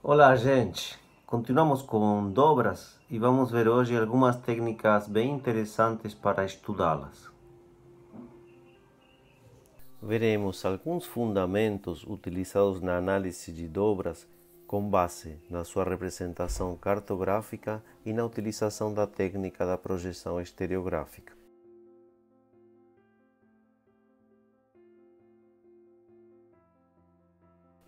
Olá, gente! Continuamos com dobras e vamos ver hoje algumas técnicas bem interessantes para estudá-las. Veremos alguns fundamentos utilizados na análise de dobras com base na sua representação cartográfica e na utilização da técnica da projeção estereográfica.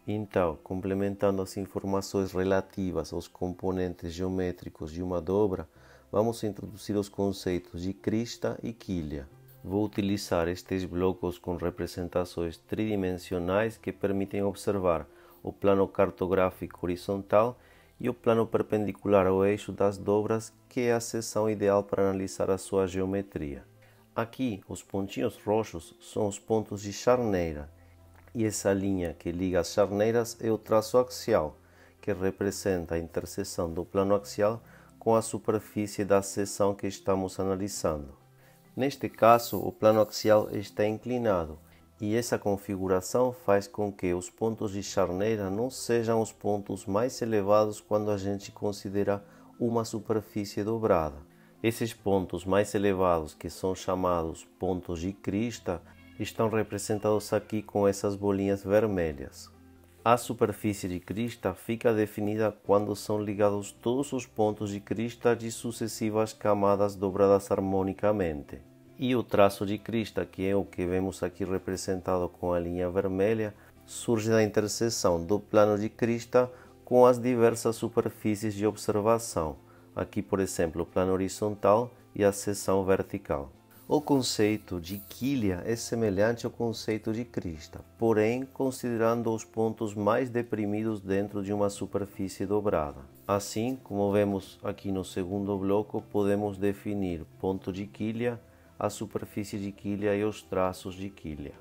Então, complementando as informações relativas aos componentes geométricos de uma dobra, vamos introduzir os conceitos de crista e quilha. Vou utilizar estes blocos com representações tridimensionais que permitem observar o plano cartográfico horizontal e o plano perpendicular ao eixo das dobras, que é a seção ideal para analisar a sua geometria. Aqui, os pontinhos roxos são os pontos de charneira, e essa linha que liga as charneiras é o traço axial, que representa a interseção do plano axial com a superfície da seção que estamos analisando. Neste caso, o plano axial está inclinado, e essa configuração faz com que os pontos de charneira não sejam os pontos mais elevados quando a gente considera uma superfície dobrada. Esses pontos mais elevados, que são chamados pontos de crista, estão representados aqui com essas bolinhas vermelhas. A superfície de crista fica definida quando são ligados todos os pontos de crista de sucessivas camadas dobradas harmonicamente. E o traço de crista, que é o que vemos aqui representado com a linha vermelha, surge da interseção do plano de crista com as diversas superfícies de observação. Aqui, por exemplo, o plano horizontal e a seção vertical. O conceito de quilha é semelhante ao conceito de crista, porém considerando os pontos mais deprimidos dentro de uma superfície dobrada. Assim, como vemos aqui no segundo bloco, podemos definir ponto de quilha, a superfície de quilha e os traços de quilha.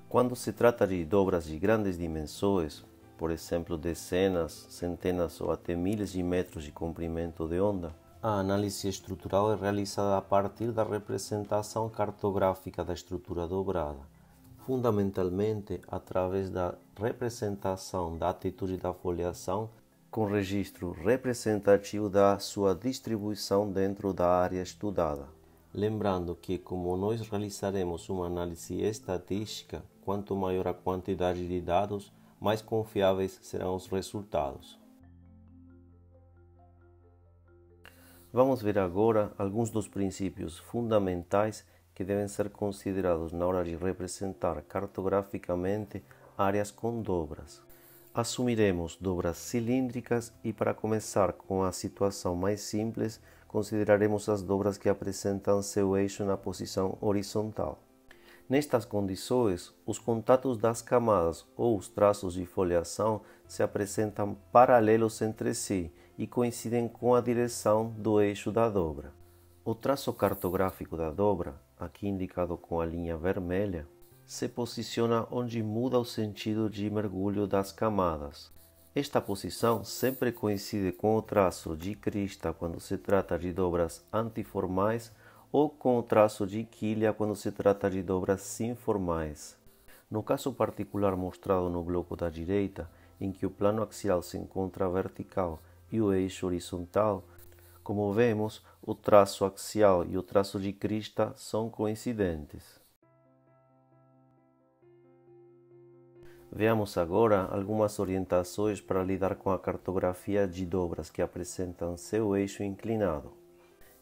Quando se trata de dobras de grandes dimensões, por exemplo, dezenas, centenas ou até milhares de metros de comprimento de onda, a análise estrutural é realizada a partir da representação cartográfica da estrutura dobrada, fundamentalmente através da representação da atitude da foliação com registro representativo da sua distribuição dentro da área estudada. Lembrando que, como nós realizaremos uma análise estatística, quanto maior a quantidade de dados, mais confiáveis serão os resultados. Vamos ver agora alguns dos princípios fundamentais que devem ser considerados na hora de representar cartograficamente áreas com dobras. Assumiremos dobras cilíndricas e, para começar com a situação mais simples, consideraremos as dobras que apresentam seu eixo na posição horizontal. Nestas condições, os contatos das camadas ou os traços de foliação se apresentam paralelos entre si e coincidem com a direção do eixo da dobra. O traço cartográfico da dobra, aqui indicado com a linha vermelha, se posiciona onde muda o sentido de mergulho das camadas. Esta posição sempre coincide com o traço de crista quando se trata de dobras antiformais ou com o traço de quilha quando se trata de dobras sinformais. No caso particular mostrado no bloco da direita, em que o plano axial se encontra vertical e o eixo horizontal, como vemos, o traço axial e o traço de crista são coincidentes. Veamos agora algumas orientações para lidar com a cartografia de dobras que apresentam seu eixo inclinado.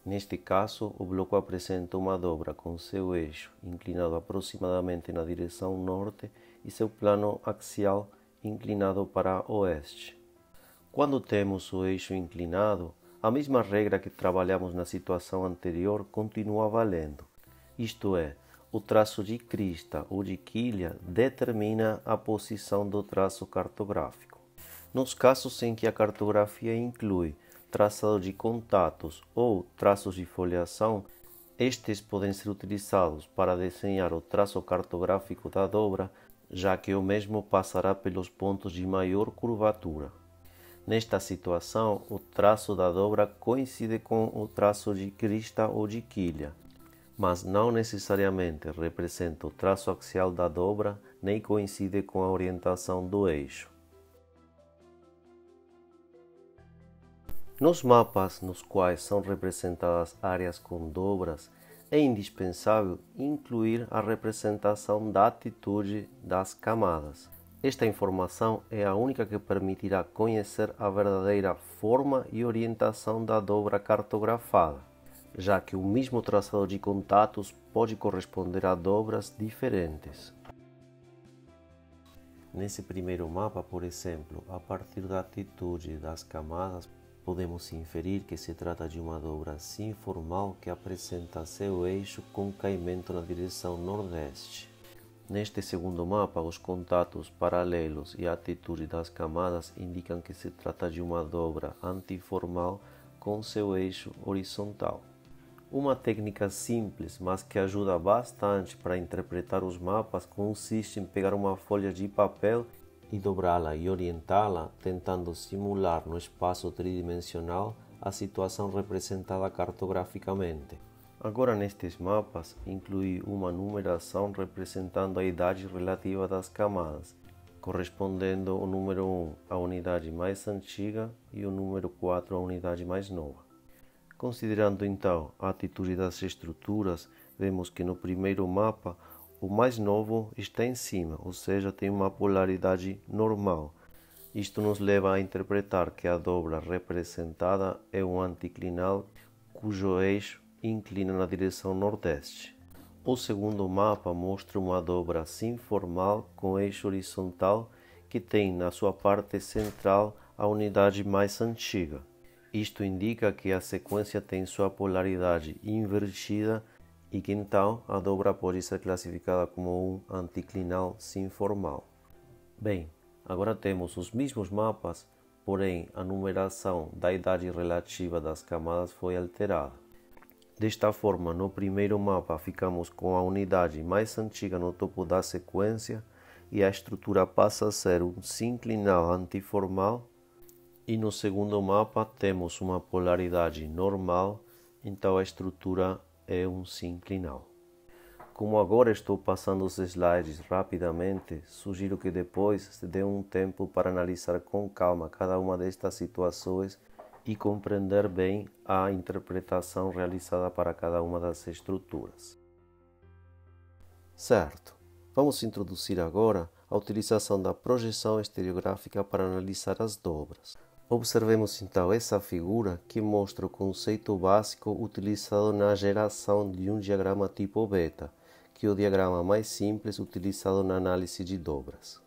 Neste caso, o bloco apresenta uma dobra com seu eixo inclinado aproximadamente na direção norte e seu plano axial inclinado para oeste. Quando temos o eixo inclinado, a mesma regra que trabalhamos na situação anterior continua valendo, isto é, o traço de crista ou de quilha determina a posição do traço cartográfico. Nos casos em que a cartografia inclui traçado de contatos ou traços de foliação, estes podem ser utilizados para desenhar o traço cartográfico da dobra, já que o mesmo passará pelos pontos de maior curvatura. Nesta situação, o traço da dobra coincide com o traço de crista ou de quilha. mas não necessariamente representa o traço axial da dobra nem coincide com a orientação do eixo. Nos mapas nos quais são representadas áreas com dobras, é indispensável incluir a representação da atitude das camadas. Esta informação é a única que permitirá conhecer a verdadeira forma e orientação da dobra cartografada, já que o mesmo traçado de contatos pode corresponder a dobras diferentes. Nesse primeiro mapa, por exemplo, a partir da atitude das camadas, podemos inferir que se trata de uma dobra sinformal que apresenta seu eixo com caimento na direção nordeste. Neste segundo mapa, os contatos paralelos e a atitude das camadas indicam que se trata de uma dobra antiformal com seu eixo horizontal. Uma técnica simples, mas que ajuda bastante para interpretar os mapas, consiste em pegar uma folha de papel e dobrá-la e orientá-la, tentando simular no espaço tridimensional a situação representada cartograficamente. Agora, nestes mapas, incluí uma numeração representando a idade relativa das camadas, correspondendo o número 1 à unidade mais antiga e o número 4 à unidade mais nova. Considerando então a atitude das estruturas, vemos que no primeiro mapa o mais novo está em cima, ou seja, tem uma polaridade normal. Isto nos leva a interpretar que a dobra representada é um anticlinal cujo eixo inclina na direção nordeste. O segundo mapa mostra uma dobra sinformal com eixo horizontal que tem na sua parte central a unidade mais antiga. Isto indica que a sequência tem sua polaridade invertida e que então a dobra pode ser classificada como um anticlinal sinformal. Bem, agora temos os mesmos mapas, porém a numeração da idade relativa das camadas foi alterada. Desta forma, no primeiro mapa ficamos com a unidade mais antiga no topo da sequência e a estrutura passa a ser um sinclinal antiformal, e no segundo mapa temos uma polaridade normal, então a estrutura é um sinclinal. Como agora estou passando os slides rapidamente, sugiro que depois se dê um tempo para analisar com calma cada uma destas situações e compreender bem a interpretação realizada para cada uma das estruturas. Certo, vamos introduzir agora a utilização da projeção estereográfica para analisar as dobras. Observemos então essa figura que mostra o conceito básico utilizado na geração de um diagrama tipo beta, que é o diagrama mais simples utilizado na análise de dobras.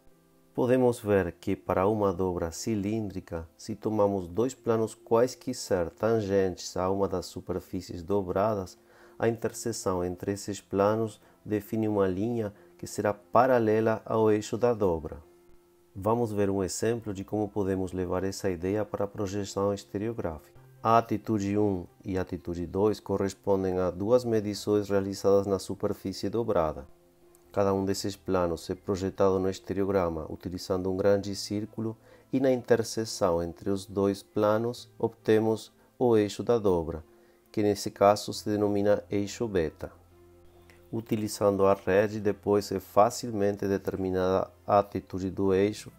Podemos ver que para uma dobra cilíndrica, se tomamos dois planos quaisquer tangentes a uma das superfícies dobradas, a interseção entre esses planos define uma linha que será paralela ao eixo da dobra. Vamos ver um exemplo de como podemos levar essa ideia para a projeção estereográfica. A atitude 1 e a atitude 2 correspondem a duas medições realizadas na superfície dobrada. Cada um desses planos é projetado no estereograma utilizando um grande círculo e na interseção entre os dois planos obtemos o eixo da dobra, que nesse caso se denomina eixo beta. Utilizando a rede, depois é facilmente determinada a atitude do eixo,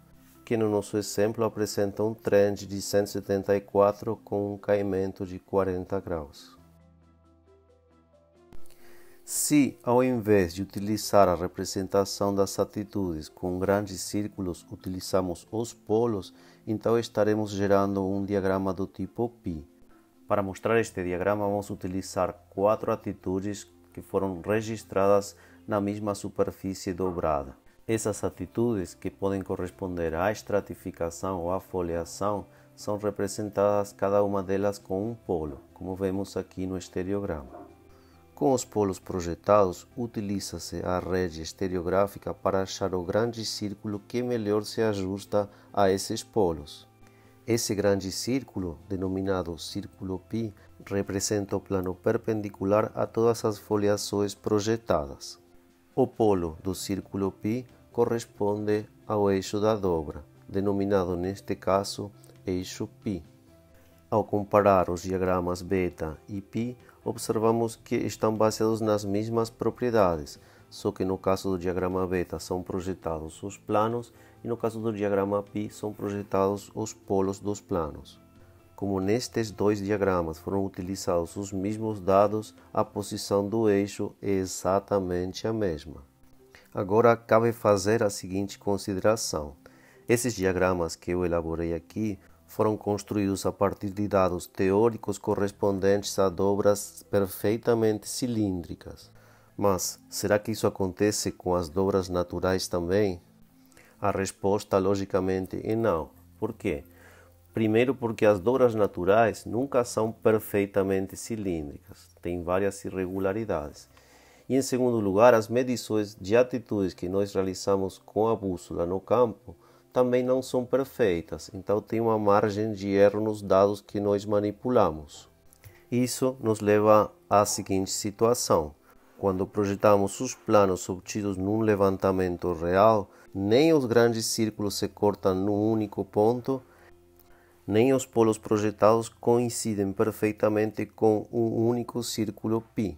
que no nosso exemplo apresenta um trend de 174 com um caimento de 40 graus. Se, ao invés de utilizar a representação das atitudes com grandes círculos, utilizamos os polos, então estaremos gerando um diagrama do tipo π. Para mostrar este diagrama, vamos utilizar 4 atitudes que foram registradas na mesma superfície dobrada. Essas atitudes, que podem corresponder à estratificação ou à foliação, são representadas cada uma delas com um polo, como vemos aqui no estereograma. Com os polos projetados, utiliza-se a rede estereográfica para achar o grande círculo que melhor se ajusta a esses polos. Esse grande círculo, denominado círculo π, representa o plano perpendicular a todas as foliações projetadas. O polo do círculo π corresponde ao eixo da dobra, denominado neste caso eixo π. Ao comparar os diagramas beta e π, observamos que estão baseados nas mesmas propriedades, só que no caso do diagrama beta são projetados os planos e no caso do diagrama π são projetados os polos dos planos. Como nestes dois diagramas foram utilizados os mesmos dados, a posição do eixo é exatamente a mesma. Agora cabe fazer a seguinte consideração. Esses diagramas que eu elaborei aqui foram construídos a partir de dados teóricos correspondentes a dobras perfeitamente cilíndricas. Mas, será que isso acontece com as dobras naturais também? A resposta, logicamente, é não. Por quê? Primeiro porque as dobras naturais nunca são perfeitamente cilíndricas, têm várias irregularidades. E em segundo lugar, as medições de atitudes que nós realizamos com a bússola no campo também não são perfeitas, então tem uma margem de erro nos dados que nós manipulamos. Isso nos leva à seguinte situação. Quando projetamos os planos obtidos num levantamento real, nem os grandes círculos se cortam num único ponto, nem os polos projetados coincidem perfeitamente com um único círculo π.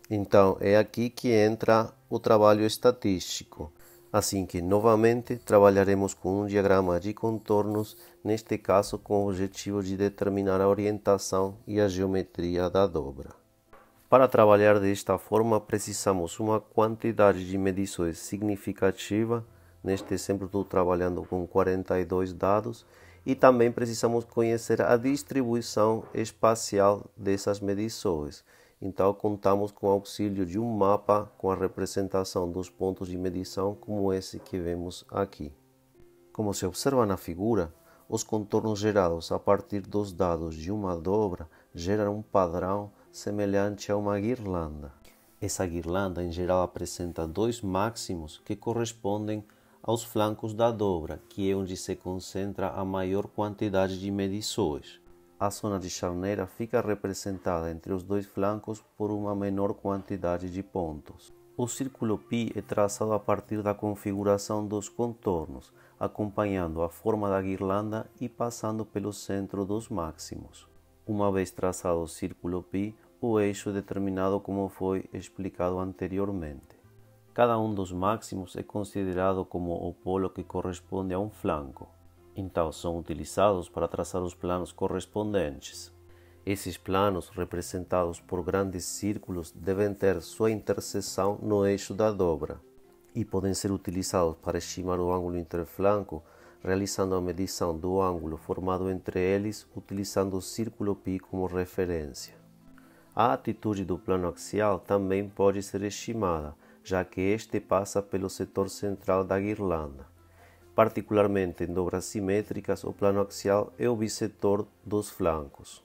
Então, é aqui que entra o trabalho estatístico. Assim que, novamente, trabalharemos com um diagrama de contornos, neste caso com o objetivo de determinar a orientação e a geometria da dobra. Para trabalhar desta forma, precisamos uma quantidade de medições significativa. Neste exemplo, estou trabalhando com 42 dados. E também precisamos conhecer a distribuição espacial dessas medições. Então, contamos com o auxílio de um mapa com a representação dos pontos de medição, como esse que vemos aqui. Como se observa na figura, os contornos gerados a partir dos dados de uma dobra geram um padrão semelhante a uma guirlanda. Essa guirlanda, em geral, apresenta dois máximos que correspondem aos flancos da dobra, que é onde se concentra a maior quantidade de medições. A zona de charneira fica representada entre os dois flancos por uma menor quantidade de pontos. O círculo π é traçado a partir da configuração dos contornos, acompanhando a forma da guirlanda e passando pelo centro dos máximos. Uma vez traçado o círculo π, o eixo é determinado como foi explicado anteriormente. Cada um dos máximos é considerado como o polo que corresponde a um flanco. Então, são utilizados para traçar os planos correspondentes. Esses planos, representados por grandes círculos, devem ter sua interseção no eixo da dobra e podem ser utilizados para estimar o ângulo interflanco, realizando a medição do ângulo formado entre eles, utilizando o círculo π como referência. A atitude do plano axial também pode ser estimada, já que este passa pelo setor central da guirlanda. Particularmente em dobras simétricas, o plano axial é o bissetor dos flancos.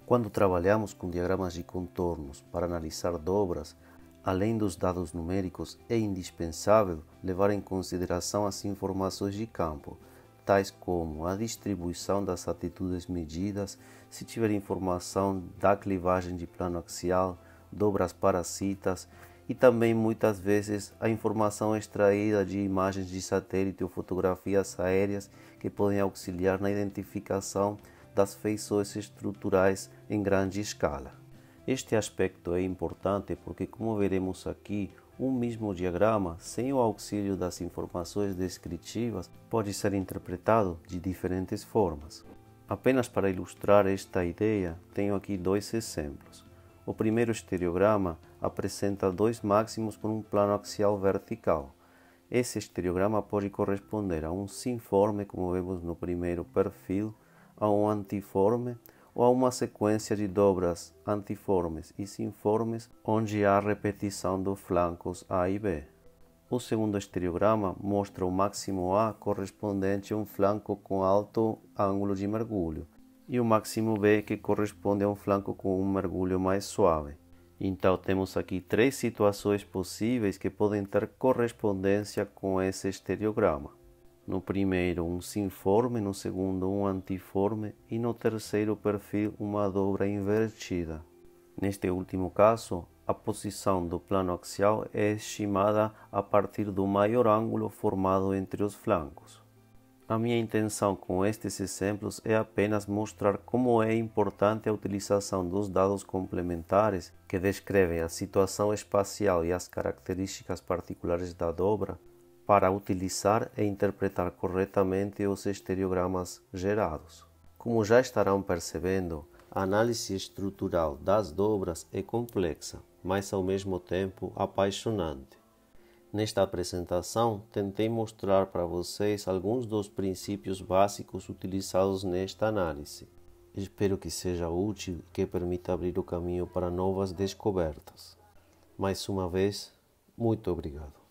Quando trabalhamos com diagramas de contornos para analisar dobras, além dos dados numéricos, é indispensável levar em consideração as informações de campo, tais como a distribuição das atitudes medidas, se tiver informação da clivagem de plano axial, dobras parasitas e também muitas vezes a informação extraída de imagens de satélite ou fotografias aéreas que podem auxiliar na identificação das feições estruturais em grande escala. Este aspecto é importante porque, como veremos aqui, um mesmo diagrama, sem o auxílio das informações descritivas, pode ser interpretado de diferentes formas. Apenas para ilustrar esta ideia, tenho aqui dois exemplos. O primeiro estereograma apresenta dois máximos com um plano axial vertical. Esse estereograma pode corresponder a um sinforme, como vemos no primeiro perfil, a um antiforme ou a uma sequência de dobras antiformes e sinformes onde há repetição dos flancos A e B. O segundo estereograma mostra o máximo A correspondente a um flanco com alto ângulo de mergulho e o máximo B que corresponde a um flanco com um mergulho mais suave. Então temos aqui três situações possíveis que podem ter correspondência com esse estereograma. No primeiro, um sinforme, no segundo, um antiforme e no terceiro perfil, uma dobra invertida. Neste último caso, a posição do plano axial é estimada a partir do maior ângulo formado entre os flancos. A minha intenção com estes exemplos é apenas mostrar como é importante a utilização dos dados complementares que descrevem a situação espacial e as características particulares da dobra para utilizar e interpretar corretamente os estereogramas gerados. Como já estarão percebendo, a análise estrutural das dobras é complexa, mas ao mesmo tempo apaixonante. Nesta apresentação, tentei mostrar para vocês alguns dos princípios básicos utilizados nesta análise. Espero que seja útil e que permita abrir o caminho para novas descobertas. Mais uma vez, muito obrigado.